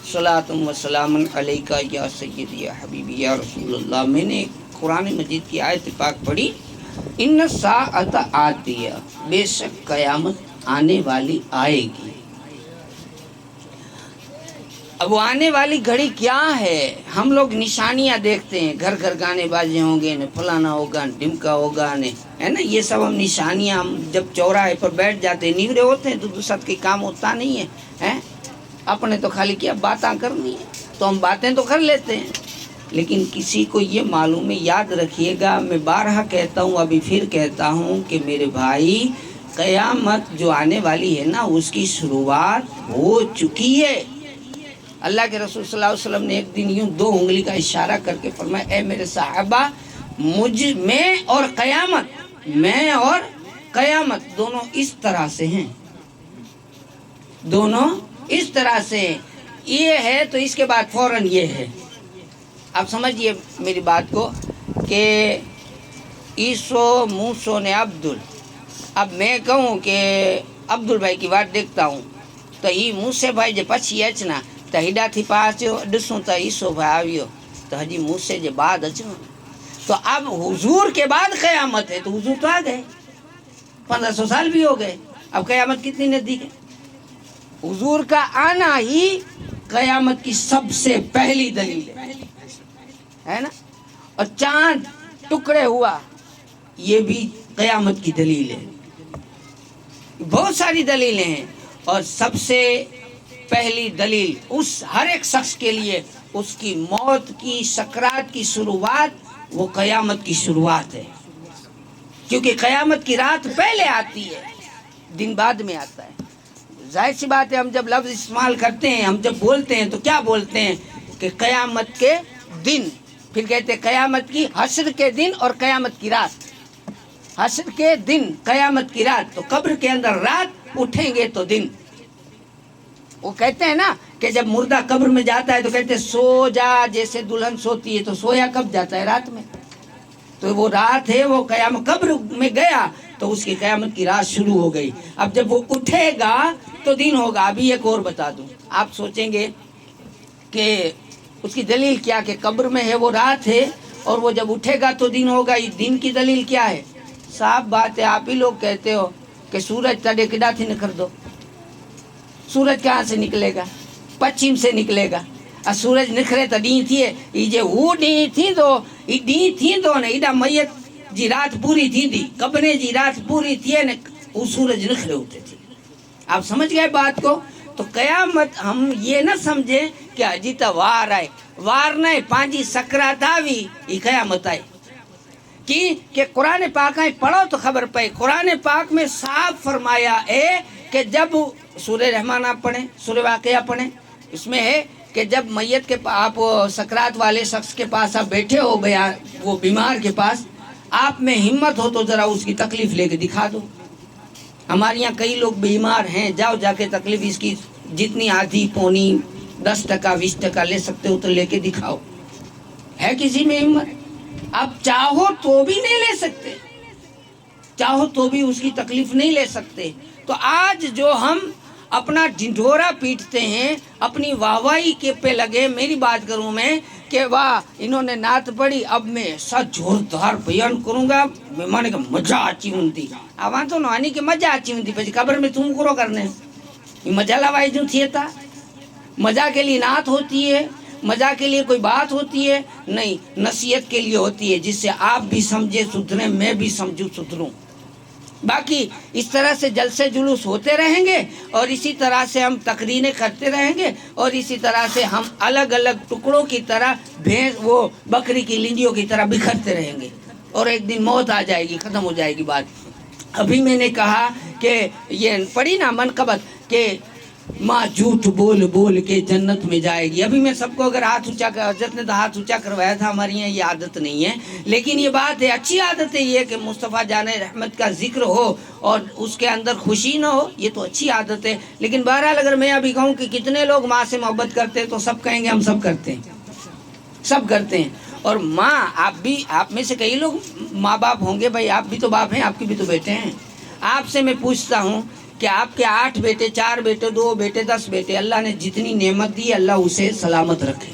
सलातुम व सलामुन अलैका या सय्यदी या हबीबी या रसूल अल्लाह। मैंने कुरान मजीद की आयत पाक पढ़ी, इन्न साअत आतिया, बेशक कयामत आने वाली आएगी। अब वो आने वाली घड़ी क्या है? हम लोग निशानियां देखते हैं, घर घर गाने बाजे होंगे, न फलाना होगा, न ढिमका होगा, न है ना, ये सब हम निशानियां, हम जब चौराहे पर बैठ जाते हैं, निवरे होते हैं तो दूसरा कोई काम होता नहीं है, हैं? अपने तो खाली क्या बातें करनी है, तो हम बातें तो कर लेते हैं, लेकिन किसी को ये मालूम है, याद रखिएगा, मैं बारहा कहता हूँ, अभी फिर कहता हूँ कि मेरे भाई, क़यामत जो आने वाली है ना, उसकी शुरुआत हो चुकी है। अल्लाह के रसूल सल्लल्लाहु अलैहि वसल्लम ने एक दिन यूं दो उंगली का इशारा करके फरमाया, ए मेरे साहबा, मैं और क़यामत दोनों इस तरह से हैं, दोनों इस तरह से ये है तो इसके बाद फौरन ये है। आप समझिए मेरी बात को कि ईसो मूसो ने अब्दुल, अब मैं कहूँ कि अब्दुल भाई की बात देखता हूँ तो ये मूसे भाई जो पछी अचना तो हिडा थी पास ॾिसूं तो ईसो भाई आवियो तो हजी मूसे जे बाद अचो, तो अब हुजूर के बाद क़यामत है, तो हुजूर तो आ गए, 1500 साल भी हो गए, अब क़यामत कितनी नज़दीक है। हुजूर का आना ही क़यामत की सबसे पहली दलील है ना, और चांद टुकड़े हुआ ये भी क़यामत की दलील है। बहुत सारी दलीलें हैं, और सबसे पहली दलील उस हर एक शख्स के लिए उसकी मौत की सकरात की शुरुआत वो क़यामत की शुरुआत है, क्योंकि क़यामत की रात पहले आती है, दिन बाद में आता है। जाहिर सी बात है, हम जब लफ्ज़ इस्तेमाल करते हैं, हम जब बोलते हैं तो क्या बोलते हैं कि क़यामत के दिन, फिर कहते हैं क़यामत की हश्र के दिन और क़यामत की रात। हश्र के दिन, क़यामत की रात, तो कब्र के अंदर रात, उठेंगे तो दिन। वो कहते हैं ना कि जब मुर्दा कब्र में जाता है तो कहते हैं सो जा, जैसे दुल्हन सोती है, तो सोया कब जाता है? रात में। तो वो रात है, वो क़यामत, कब्र में गया तो उसकी क़यामत की रात शुरू हो गई। अब जब वो उठेगा तो दिन होगा। अभी एक और बता दूं, आप सोचेंगे कि उसकी दलील क्या, कि कब्र में है वो रात है और वो जब उठेगा तो दिन होगा, ये दिन की दलील क्या है? साफ बात है, आप ही लोग कहते हो कि सूरज तड़े किडा थी निखर दो, सूरज कहाँ से निकलेगा? पश्चिम से निकलेगा, और सूरज निखरे तो डी थिए, ये वो डी थी तो ने इडा मैयत जी रात पूरी थी दी, कब्रे जी रात पूरी थी ने वो सूरज निखरे होते थे। आप समझ गए बात को? तो क़यामत हम ये न समझे कि अजी तो वार आए, वार नहीं, पांजी सकरात आवी ये क़यामत आए। कि कुरान पाक में पढ़ो तो खबर पे, कुरान पाक में साफ फरमाया है कि जब सूरह रहमान आप पढ़ें, सूरह वाक़िया पढ़ें, इसमें है कि जब मैयत के आप सकरात वाले शख्स के पास आप बैठे हो गया, वो बीमार के पास, आप में हिम्मत हो तो ज़रा उसकी तकलीफ़ लेके दिखा दो। हमारे यहाँ कई लोग बीमार हैं, जाओ जाके तकलीफ़ इसकी जितनी आधी पौनी 10% 20% ले सकते हो तो लेके दिखाओ। है किसी में हिम्मत? आप चाहो तो भी नहीं ले सकते, चाहो तो भी उसकी तकलीफ नहीं ले सकते। तो आज जो हम अपना ढिंढोरा पीटते हैं, अपनी वाहवाही के पे लगे, मेरी बात करूं मैं कि वाह इन्होंने नात पढ़ी, अब मैं ऐसा जोरदार बयान करूंगा, मैं माने का मजा आची होती, आवा तो नानी के मजा आची होती, પછી खबर में तुम करो करने ये मजा लवाई जो थी था। मजा के लिए नात होती है, मजा के लिए कोई बात होती है नहीं, नसीहत के लिए होती है, जिससे आप भी समझे सुधरे, मैं भी समझूं सुधरूं। बाकी इस तरह से जलसे जुलूस होते रहेंगे, और इसी तरह से हम तकरीरें करते रहेंगे, और इसी तरह से हम अलग अलग टुकड़ों की तरह भैंस वो बकरी की लिंजियों की तरह बिखरते रहेंगे, और एक दिन मौत आ जाएगी, ख़त्म हो जाएगी बात। अभी मैंने कहा कि ये पढ़ी ना मनकबत के माँ झूठ बोल बोल के जन्नत में जाएगी। अभी मैं सबको अगर हाथ ऊंचा कर, हज़रत ने तो हाथ ऊंचा करवाया था, हमारे यहाँ ये आदत नहीं है, लेकिन ये बात है, अच्छी आदत है ये कि मुस्तफ़ा जाने रहमत का जिक्र हो और उसके अंदर खुशी ना हो, ये तो अच्छी आदत है। लेकिन बहरहाल अगर मैं अभी कहूँ कि कितने लोग माँ से मोहब्बत करते हैं तो सब कहेंगे हम सब करते हैं, सब करते हैं। और माँ, आप भी, आप में से कई लोग माँ बाप होंगे, भाई आप भी तो बाप हैं, आपके भी तो बेटे हैं। आपसे मैं पूछता हूँ کہ آپ کے 8 بیٹے 4 بیٹے 2 بیٹے 10 بیٹے اللہ نے جتنی نعمت دی اللہ اسے سلامت رکھے،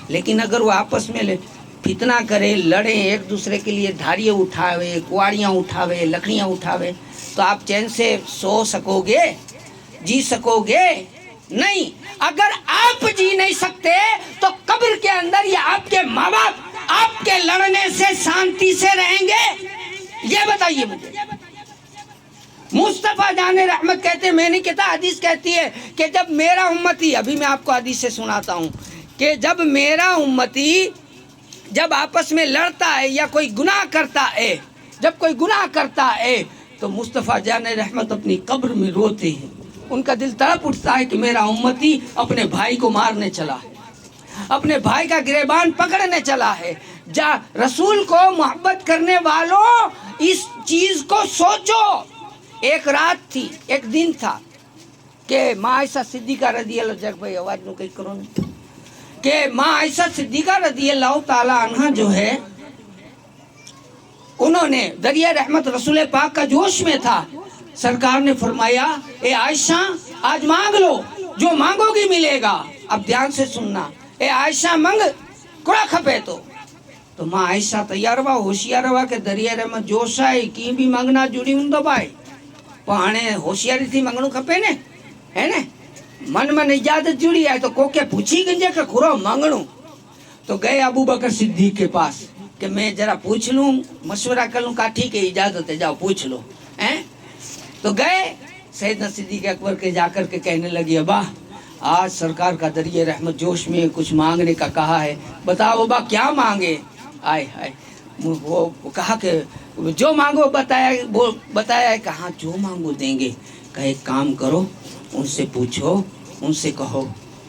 لیکن اگر وہ آپس میں فتنہ کرے، لڑیں، ایک دوسرے کے لیے دھاریاں اٹھاوے، کواڑیاں اٹھاوے، لکڑیاں اٹھاوے، تو آپ چین سے سو سکو گے؟ جی سکو گے؟ نہیں۔ اگر آپ جی نہیں سکتے تو قبر کے اندر یا آپ کے ماں باپ آپ کے لڑنے سے شانتی سے رہیں گے؟ یہ بتائیے مجھے۔ مصطفیٰ جان رحمت کہتے ہیں، میں نہیں کہتا، حدیث کہتی ہے کہ جب میرا امتی، ابھی میں آپ کو حدیث سے سناتا ہوں کہ جب میرا امتی جب آپس میں لڑتا ہے یا کوئی گناہ کرتا ہے، جب کوئی گناہ کرتا ہے تو مصطفیٰ جان رحمت اپنی قبر میں روتے ہیں، ان کا دل تڑپ اٹھتا ہے کہ میرا امتی اپنے بھائی کو مارنے چلا ہے، اپنے بھائی کا گریبان پکڑنے چلا ہے۔ رسول کو محبت کرنے والوں اس چیز کو سوچو۔ ایک رات تھی، ایک دن تھا کہ ماں عائشہ صدیقہ رضی اللہ عنہا، بھائی آواز نو کہیں کرو نہیں، کہ ماں عائشہ صدیقہ رضی اللہ تعالی عنہ جو ہے، انہوں نے دریا رحمت رسول پاک کا جوش میں تھا، سرکار نے فرمایا اے عائشہ آج مانگ لو، جو مانگو گی ملے گا۔ اب دھیان سے سننا، اے عائشہ مانگ کڑا کھپے تو ماں عائشہ تیار ہوا، ہوشیار ہوا کہ دریا رحمت جوش آئے کی بھی مانگنا جڑی ہوں تو بھائی پانے ہوشیاری تھی مانگنو کھپے نے، ہے نا، من من اجازت جڑی آئے تو کوکے پوچھی گنجے کہ کھرو مانگنو، تو گئے ابو بکر صدیق کے پاس کہ میں ذرا پوچھ لوں، مشورہ کر لوں، کہا ٹھیک ہے اجازت ہے جاؤ پوچھ لو، تو گئے سیدنا صدیق اکبر کے جا کر کے کہنے لگی ابا آج سرکار کا دریا رحمت جوش میں کچھ مانگنے کا کہا ہے، بتاؤ ابا کیا مانگے؟ آئے ہائے، وہ کہا کہ جو مانگو بتایا ہے، کہاں جو مانگو دیں گے، کہا ایک کام کرو ان سے پوچھو، ان سے کہو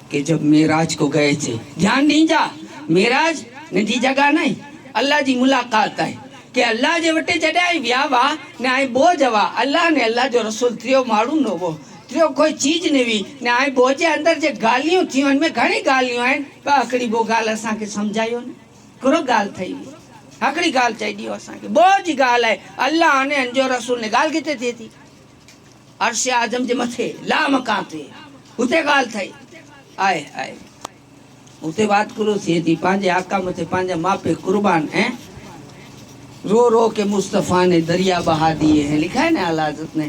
کہ جب معراج کو گئے تھے، دھیان نہیں جا، معراج نجی جگہ نہیں، اللہ جی ملاقات ہے کہ اللہ جے وٹے جڑے آئی ویاوا نے آئی بو جوا، اللہ نے اللہ جو رسول تریو مارو نو وہ تریو کوئی چیز نہیں نے آئی بو جے اندر جے گالیوں تھیوں، ان میں گھڑی گالیوں ہیں، پاکڑی بو گال اساں کے سمجھائیو نے، کرو گال تھئی بھی ہکڑی گال چاہیے اساں کے بہت ہی گال ہے، اللہ نے انجو رسول نے گال کتے تھی تھی عرش اعظم جے متھے لا مکان تے اتے گال تھئی، آئے آئے اتے بات کرو تھی تھی پانجے آقا متھے پانجا ماں پہ قربان ہیں، رو رو کے مصطفیٰ نے دریا بہا دیے ہیں، لکھا ہے نا اعلیٰ حضرت نے،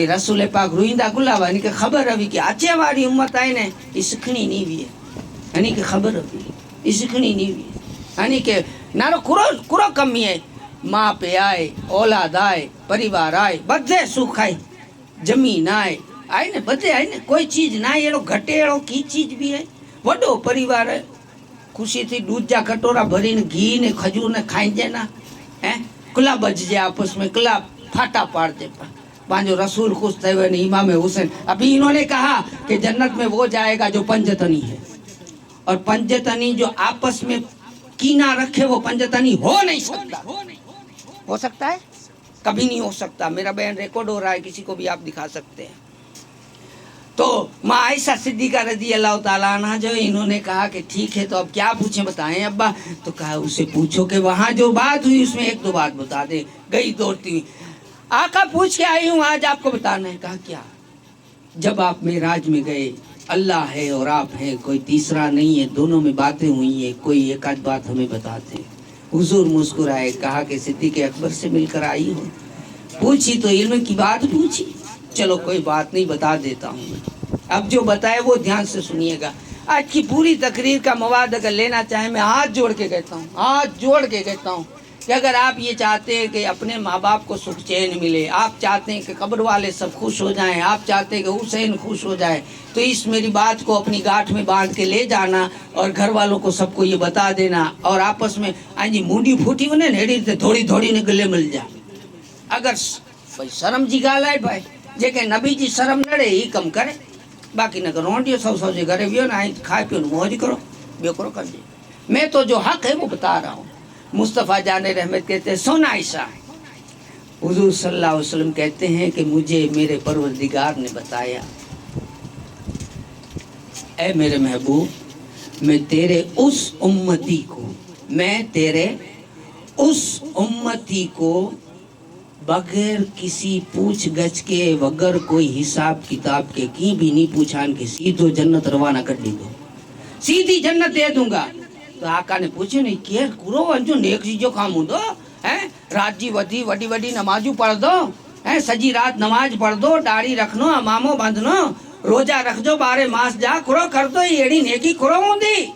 رسول پاک روئندہ گلاوا یعنی کہ خبر ہوئی کہ اچھے واری امت آئے نے یہ سکھنی نہیں بھی ہے، یعنی کہ خبر ہوئی یہ سکھنی نہیں بھی ہے، یعنی کہ نارو کرو کمی ہے، ماں پہ آئے، اولاد آئے، پریوار آئے، بدھے سکھ آئے، زمین آئے نے بدھے آئے نے، کوئی چیز نہ ہے، گھٹے ایڑو کی چیز بھی ہے، وڈو پریوار ہے، خوشی تھی دودھ جا کٹورا بھری نے گھی نے کھجور نے کھائیں جے نا، کلا بج جائے آپس میں، کلا پھاٹا پاڑ دے پانچو رسول خوش تھے ہوئے امام حسین۔ ابھی انہوں نے کہا کہ جنت میں وہ جائے گا جو پنجتنی ہے، اور پنجتنی جو آپس میں کینہ رکھے وہ پنجتنی ہو نہیں سکتا، ہو سکتا ہے؟ کبھی نہیں ہو سکتا، میرا بیان ریکارڈ ہو رہا ہے، کسی کو بھی آپ دکھا سکتے ہیں۔ تو ماں عائشہ صدیقہ رضی اللہ تعالیٰ عنہ جو انہوں نے کہا کہ ٹھیک ہے تو اب کیا پوچھیں بتائیں ابا، تو کہا اسے پوچھو کہ وہاں جو بات ہوئی اس میں ایک دو بات بتا دے، گئی دوڑتی ہوئی، آقا پوچھ کے آئی ہوں آج آپ کو بتانا ہے، کہا کیا؟ جب آپ معراج میں گئے اللہ ہے اور آپ ہیں، کوئی تیسرا نہیں ہے، دونوں میں باتیں ہوئی ہیں، کوئی ایک آدھ بات ہمیں بتاتے۔ حضور مسکرائے، کہا کہ صدیق اکبر سے مل کر آئی ہوں، پوچھی تو علم کی بات پوچھی، چلو کوئی بات نہیں بتا دیتا ہوں، اب جو بتائے وہ دھیان سے سنیے گا۔ آج کی پوری تقریر کا مواد اگر لینا چاہیں میں ہاتھ جوڑ کے کہتا ہوں، ہاتھ جوڑ کے کہتا ہوں کہ اگر آپ یہ چاہتے ہیں کہ اپنے ماں باپ کو سکھ چین ملے، آپ چاہتے ہیں کہ قبر والے سب خوش ہو جائیں، آپ چاہتے ہیں کہ حسین خوش ہو جائے، تو اس میری بات کو اپنی گاٹھ میں باندھ کے لے جانا اور گھر والوں کو سب کو یہ بتا دینا، اور آپس میں جی مونڈی پھوٹی انہیں نیڑی تے تھوڑی تھوڑی نے گلے مل جائے۔ اگر بھائی شرم جی گال ہے بھائی جے کہ نبی جی شرم نڑے ہی کم کرے، باقی نہ کرو روٹیو سو جے گھرے ویو نہ کھائے پیو موج کرو، بیو کرو کر دی، میں تو جو حق ہے وہ بتا رہا ہوں۔ مصطفیٰ جان رحمت کہتے ہیں سن عائشہ، حضور صلی اللہ علیہ وسلم کہتے ہیں کہ مجھے میرے پروردگار نے بتایا اے میرے محبوب میں تیرے اس امتی کو बगैर किसी पूछ गछ के वगर कोई हिसाब किताब के की भी नहीं पूछान के सीधो जन्नत रवाना कर दी दो, सीधी जन्नत दे दूंगा। तो आका ने पूछे नहीं केर कुरो अंजू नेक चीजो काम दो है, रात जी वधी वडी वडी नमाजू पढ़ दो है, सजी रात नमाज पढ़ दो, दाढ़ी रखनो, अमामो बांधनो, रोजा रख दो, 12 मास जा करो कर दो, एड़ी नेकी करो होंदी।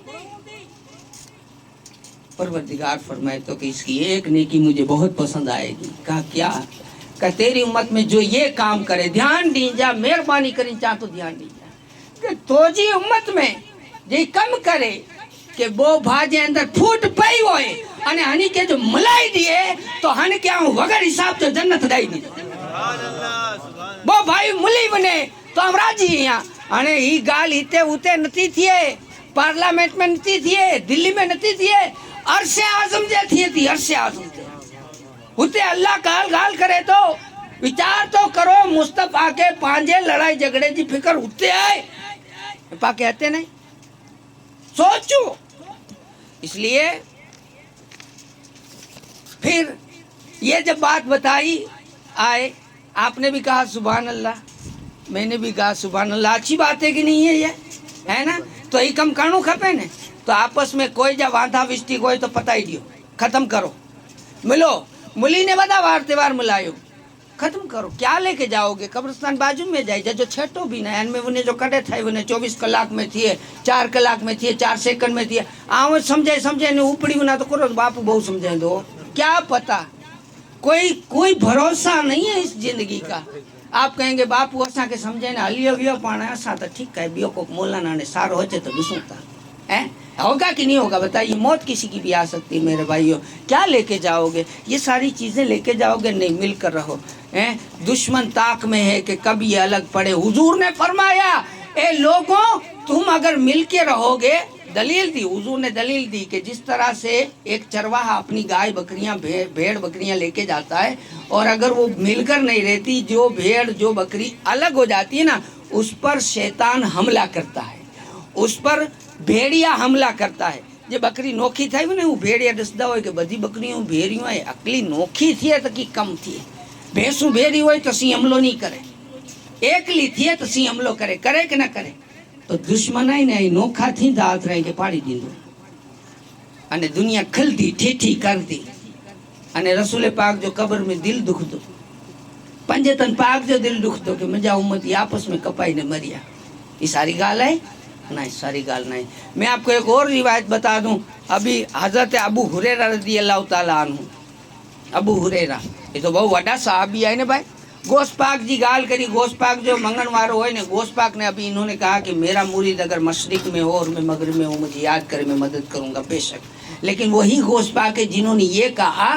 परवरदिगार फरमाए तो कि इसकी एक नेकी मुझे बहुत पसंद आएगी। कहा क्या? कहा तेरी उम्मत में जो ये काम करे ध्यान दीजा, मेहरबानी करी चाह तो ध्यान दीजा कि तो जी उम्मत में जे कम करे કે બો ભાજે અંદર ફૂટ પઈ હોય અને હની કે જો મલાઈ દીએ તો હન કે હું વગર હિસાબ તો જન્નત દાઈ દી સુબહાનલ્લાહ બો ભાઈ મુલી બને તો हम राजी यहाँ અને ઈ ગાલ ઈતે ઉતે નથી થીએ, પાર્લામેન્ટ में નથી થીએ, દિલ્હી में નથી થીએ, અરશે આઝમ જે થીએ थी અરશે આઝમ જે ઉતે अल्लाह गाल गाल करे तो विचार तो करो मुस्तफा के पांजे लड़ाई झगड़े की फिक्र उते आए पा कहते नहीं सोचो। इसलिए फिर ये जब बात बताई आए, आपने भी कहा सुभान अल्लाह, मैंने भी कहा सुभान अल्लाह, अच्छी बात है कि नहीं है ये, है ना? तो ही कम करणु खपे ने। तो आपस में कोई जब वांधा विस्टी कोई तो पता ही दियो, खत्म करो, मिलो, मुली ने बता वार त्योहार मिलायो, खत्म करो। क्या लेके जाओगे? कब्रिस्तान बाजू में जाए जो छेटो भी ना में उन्हें जो कड़े थे उन्हें 24 कलाक में थी, 4 कलाक में थी, 4 सेकंड में थी, आओ समझे समझे ने उपड़ी ना तो करो बापू बहु समझे दो, क्या पता, कोई भरोसा नहीं है इस जिंदगी का। आप कहेंगे बापू असा के समझे ना हलियो वियो पाना असा तो ठीक है, बियो को मौलाना ने सारो होचे तो दुसूता है, होगा कि नहीं होगा बताइए? मौत किसी की भी आ सकती है मेरे भाइयों, क्या लेके जाओगे? ये सारी चीजें लेके जाओगे नहीं, मिलकर रहो। दुश्मन ताक में है कि कब ये अलग पड़े। हुजूर ने फरमाया ए लोगों तुम अगर मिल के रहोगे, दलील दी, हुजूर ने दलील दी कि जिस तरह से एक चरवाहा अपनी गाय बकरियां भेड़ बकरियां लेके जाता है और अगर वो मिलकर नहीं रहती, जो भेड़ जो बकरी अलग हो जाती है ना, उस पर शैतान हमला करता है, उस पर भेड़िया हमला करता है। जे बकरी नोखी थी ने वो भेड़िया दसदा हो कि बधी बकरियों भेड़ियों अकली नोखी थी तो की कम थी, भैंसू भेड़ी हो तो सी हमलो नहीं करे, एकली थी तो सी हमलो करे, करे कि ना करे? तो दुश्मन आई ने नोखा थी तो हाथ रही के पाड़ी दीदो अने दुनिया खलती ठेठी करती अने रसूल पाक जो कब्र में दिल दुख दो, पंजतन पाक जो दिल दुख दो कि मुझा उम्मती आपस में कपाई ने मरिया। ये सारी गाल है? नहीं, सारी गाल नहीं। मैं आपको एक और रिवायत बता दूं, अभी हजरत अबू हुरैरा रज़ी अल्लाह ताला अन्हु, अबू हुरैरा ये तो बहु वड्डा सहाबी है ने भाई। गोश पाक जी गाल करी, गोश पाक जो मंगन वारो है ने, गोश पाक ने अभी इन्होंने कहा कि मेरा मुरीद अगर मशरिक में हो और मैं मगरिब में हूँ, मुझे याद करे मैं मदद करूँगा बेशक। लेकिन वही गोश पाक है जिन्होंने ये कहा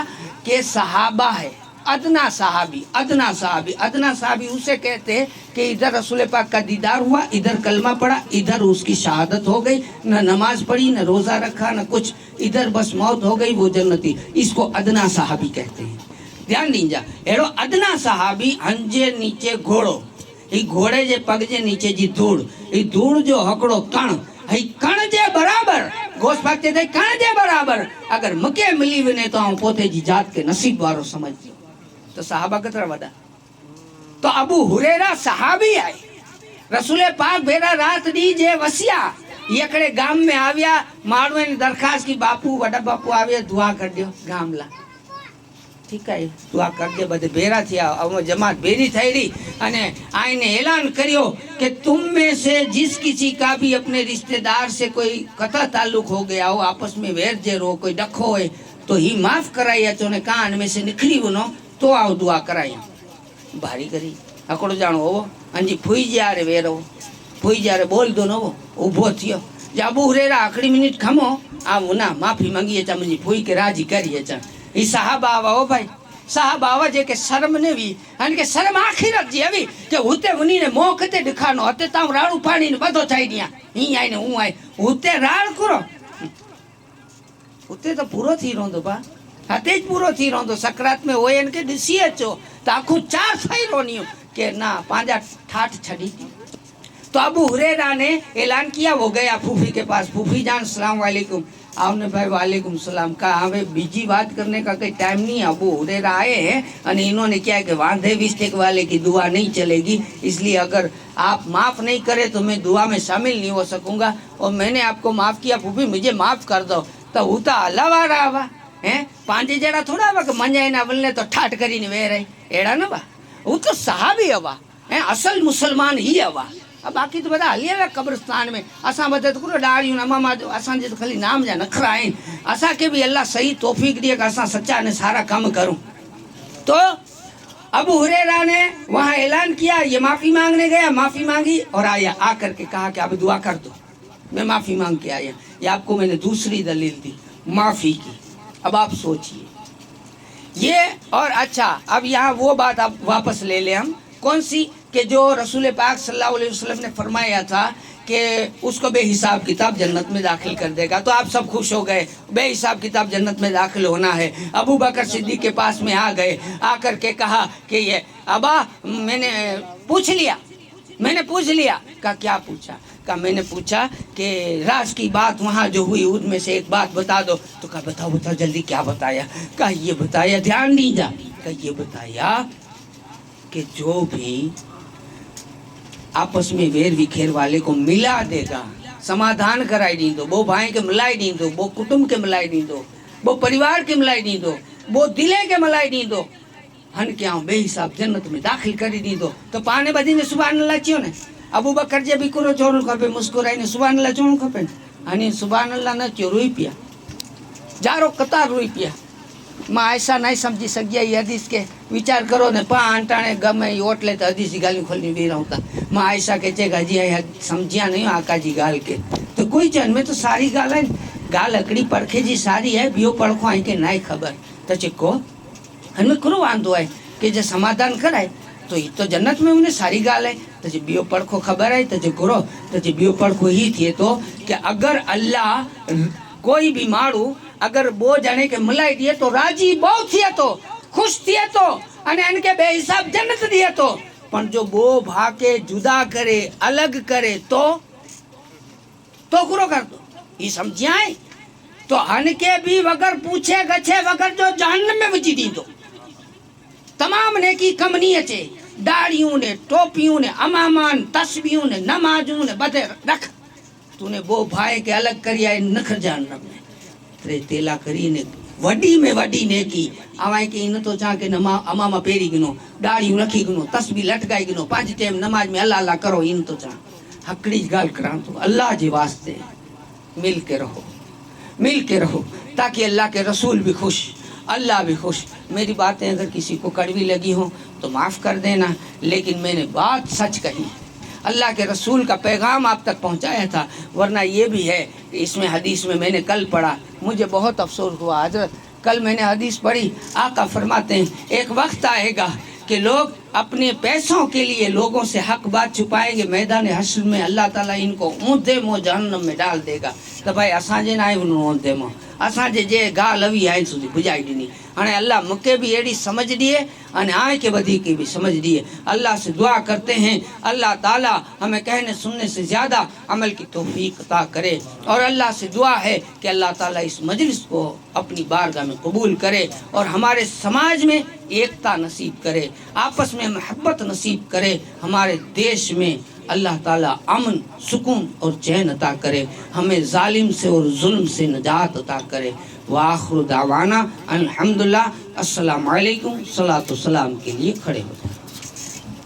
कि सहाबा है, अदना सहाबी, अदना सहाबी, अदना सहाबी उसे कहते हैं कि इधर रसूल पाक का दीदार हुआ, इधर कलमा पड़ा, इधर उसकी शहादत हो गई, न नमाज पढ़ी न रोज़ा रखा न कुछ, इधर बस मौत हो गई, वो जन्नती। इसको अदना सहाबी कहते हैं। ध्यान दीजा, एड़ो अदना सहाबी हंजे नीचे घोड़ो, ई घोड़े जे पग जे नीचे जी धूड़, ई धूड़ जो हकड़ो कण, ई कण जे बराबर गोश पाक ते कण जे बराबर अगर मके मिली वने तो हम पोते जी जात के नसीब वारो समझजो। तो सहाबा कतरा वडा? तो अबू हुरैरा सहाबी आए, रसूले पाक भेरा रात दी जे वसिया, एकड़े गाम में आव्या, माणवे ने दरखास्त की बापू वडा बापू आवे दुआ कर दियो गामला, ठीक है दुआ कर दे, बधे भेरा थिया, अब जमात भेरी થઈ રહી અને आईने ऐलान करियो कि तुम में से जिस किसी का भी अपने रिश्तेदार से कोई कथा ताल्लुक हो गया हो, आपस में वेर जेर हो, कोई डखो हो तो ही माफ कराइया, तो ने कान में से निकली वनो तो आओ दुआ कराइया। भारी करी अकड़ो जानो हो अंजी फुई जारे वेरो, फुई जारे बोल दो नो उभो थियो, जाबू हुरैरा आखिरी मिनिट खमो आ मुना माफी मांगीए चा मुझी फुई के राजी करिए चा। ई साहब आवा हो भाई, साहब आवा जे के शर्म ने वी अन के शर्म आखिरत जी हवी के हुते उनी ने मोखते दिखानो हते ताम राड़ू पानी ने बधो थाई दिया ही आई ने हूं आई हुते राड़ करो हुते तो पूरो थी रोंदो बा, हते ज पूरो थी रोंदो, सकरात में होए न के दिसी अचो तो आखू चार थाई रोनियो के ना पांजा ठाठ छड़ी थी। तो अबू हुरैरा ने ऐलान किया, वो गया फूफी के पास, फूफी जान सलाम वालेकुम। आपने भाई वालेकुम सलाम कहा, हमें बीजी बात करने का कोई टाइम नहीं है। अबू हुरैरा आए हैं और इन्होंने क्या है कि वांधे विस्टेक वाले की दुआ नहीं चलेगी, इसलिए अगर आप माफ़ नहीं करें तो मैं दुआ में शामिल नहीं हो सकूँगा, और मैंने आपको माफ़ किया फूफी, मुझे माफ़ कर दो। तो હું તો હલાવા આવા હે પાંજે જડા થોડા આવા કે મંજાઈના વલને તો ઠાઠ કરીને વેરાય એડા ન બા, હું તો સહાબી હવા હે, અસલ મુસલમાન ही हवा। अब बाकी तो बता हलिया कब्रिस्तान में असा बता तो डाड़ियूं अमामा असांजे तो खाली नाम जा नखरा आहिनि, असांखे बि अल्लाह सही तौफीक ॾिए कि असां सच्चा ने सारा काम करूं। तो अबू हुरैरा ने वहाँ ऐलान किया, ये माफ़ी मांगने गया, माफ़ी मांगी और आया, आकर के कहा कि अब दुआ कर दो, मैं माफ़ी मांग के आया। ये आपको मैंने दूसरी दलील दी माफ़ी की। अब आप सोचिए ये, और अच्छा अब यहाँ वो बात आप वापस ले लें हम, कौन सी, कि जो रसूल पाक सल्लल्लाहु अलैहि वसल्लम ने फरमाया था कि उसको बेहिसाब किताब जन्नत में दाखिल कर देगा। तो आप सब खुश हो गए, बेहिसाब किताब जन्नत में दाखिल होना है। अबू बकर सिद्दीक के पास में आ गए, आकर के कहा कि ये अबा मैंने पूछ लिया, कहा क्या पूछा? कहा मैंने पूछा कि राज की बात वहाँ जो हुई उनमें से एक बात बता दो। तो कहा बताओ बताओ जल्दी, क्या बताया? कहा ये बताया, ध्यान नहीं जा, कहा ये बताया कि जो भी आपस में वेर विखेर वाले को मिला देगा, समाधान कराई दी दो, वो भाई के मिलाई दी दो, वो कुटुंब के मिलाई दी दो, वो परिवार के मिलाई दी दो, वो दिले के मिलाई दी दो, हन क्या बेहिसाब जन्नत में दाखिल करी दी दो। तो पाने बदी ने सुभान अल्लाह चयो ने, अबू बकर जे भी करो चोण खपे, मुस्कुराईने सुभान अल्लाह चवण खपे, हनी सुभान अल्लाह न चयो, रोई पिया, जारो कतार रोई पिया। मां ऐसा नहीं समझी सघिया ये हदीस के, विचार करो ने पा अंटाणे गमे ओटले तो हदीस की गालियूं खोली वी रहूं था। मां ऐसा के चे हजी समझिया नहीं आका जी गाल के, तो कोई चन में तो सारी गाल है, गाल अकड़ी परखे जी सारी है, बियो पड़खो आई के नाई खबर तो चिको हमें करो वांधो है कि जो समाधान कराए तो ये तो जन्नत में उन्हें सारी गाल है। तो जो बियो पड़खो खबर है तो जो करो, तो जो बियो पड़खो ही थिए तो कि अगर अल्लाह कोई भी मारू अगर बो जाने के मिलाई दिए तो राजी बहुत थिए तो, खुश थिए तो, अने इनके बेहिसाब जन्नत दिए तो, पर जो बो भाके जुदा करे, अलग करे तो करो कर दो, ये समझिया है। तो हन के भी वगर पूछे गछे वगर जो जहन्नम में विझी दी दो, तमाम नेकी कम नहीं अचे, दाढ़ियों ने, टोपियों ने, अमामान, तस्बीहों ने, नमाजों ने बधे रख, तूने वो भाई के अलग करी आए नख जहन्नम में ते तेला करी ने वडी में वडी नेकी आवाए के इन तो चा के नमा अमामा पेरी गिनो, दाढ़ियों रखी गिनो, तस्बीह लटकाई गिनो, 5 टाइम नमाज में अल्लाह अल्लाह करो, इन तो चा हकड़ी गाल करा। तो अल्लाह जी वास्ते मिल के रहो ताकि अल्लाह के रसूल भी खुश, अल्लाह भी खुश। मेरी बातें अगर किसी को कड़वी लगी हो तो माफ़ कर देना, लेकिन मैंने बात सच कही, अल्लाह के रसूल का पैगाम आप तक पहुंचाया था। वरना ये भी है इसमें हदीस में मैंने कल पढ़ा, मुझे बहुत अफसोस हुआ हजरत, कल मैंने हदीस पढ़ी, आका फरमाते हैं एक वक्त आएगा कि लोग अपने पैसों के लिए लोगों से हक बात छुपाएंगे, मैदान हश्र में अल्लाह ताला इनको ऊंधे मुंह जहन्नम में डाल देगा। तो भाई असांजे ना ऊंधे मुंह, असांजे जे गा लवी आई सुधी बुझाई ॾिनी, हाणे अल्लाह मूंखे भी अहिड़ी समझ ॾिए अने आए के वधीक भी समझ ॾिए। अल्लाह से दुआ करते हैं अल्लाह ताला हमें कहने सुनने से ज़्यादा अमल की तौफीक अता करे, और अल्लाह से दुआ है कि अल्लाह ताला इस मजलिस को अपनी बारगाह में कबूल करे और हमारे समाज में एकता नसीब करे, आपस में मोहब्बत नसीब करे, हमारे देश में अल्लाह ताला अमन, सुकून और चैन अता करे, हमें जालिम से और जुल्म से निजात अता करे। वाखिर दावाना अल्हम्दुलिल्लाह, अस्सलामु अलैकुम, सलातो सलाम के लिए खड़े हो जाए।